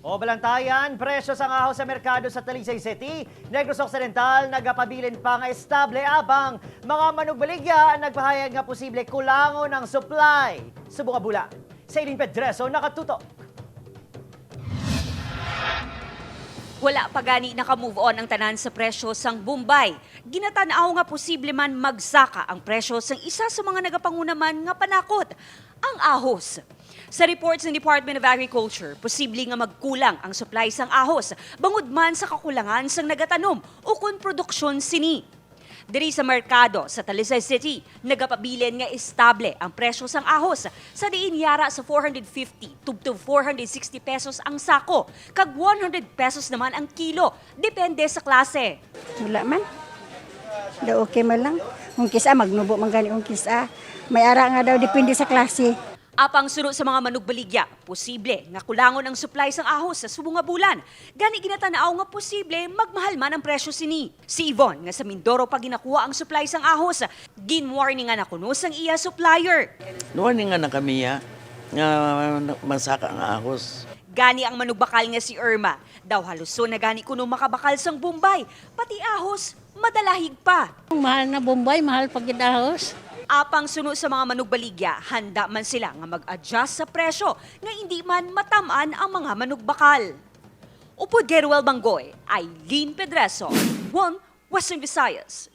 O balantayan, presyo sa ngaho sa merkado sa Talisay City, Negros Occidental, nagapabilin pa nga estable abang mga manugbaligya ang nagpahayag nga posible kulangon ng supply. Sa bunga bula, sa Eileen Pedreso nakatutok. Wala pa gani naka-move on ang tanan sa presyo sang Bombay. Ginatanaw nga posible man magsaka ang presyo sang isa sa mga nagapangunaman nga panakot, ang ahos. Sa reports ng Department of Agriculture, posible nga magkulang ang supply sang ahos bangod man sa kakulangan sang nagatanom o kun produksyon sini. Diri sa merkado sa Talisay City, nagapabilin nga estable ang presyo sang ahos sa diin yara sa 450 to 460 pesos ang sako, kag 100 pesos naman ang kilo, depende sa klase. Wala man. Da okay man lang. Kung kisa, magnubo man gani kung kisa. May ara nga daw, depende sa klase. Apang sunod sa mga manugbaligya, posible nga kulangon ang supply sang ahos sa subong nga bulan. Gani ginatanaw nga posible magmahal man ang presyo sini. Si Yvonne nga sa Mindoro pa ginakuha ang supply sang ahos, ginwarning nga nakuno sang iya supplier. Warning nga na kami nga masaka ang ahos. Gani ang manugbakal nga si Irma. Daw haluso na gani kuno makabakal sang Bombay. Pati ahos, madalahig pa. Mahal na Bombay, mahal pagkidahos. Apang sunod sa mga manugbaligya, handa man sila nga mag-adjust sa presyo nga hindi man matamaan ang mga manugbakal. Upod Geruel Bangoy, Eileen Pedreso, One Western Visayas.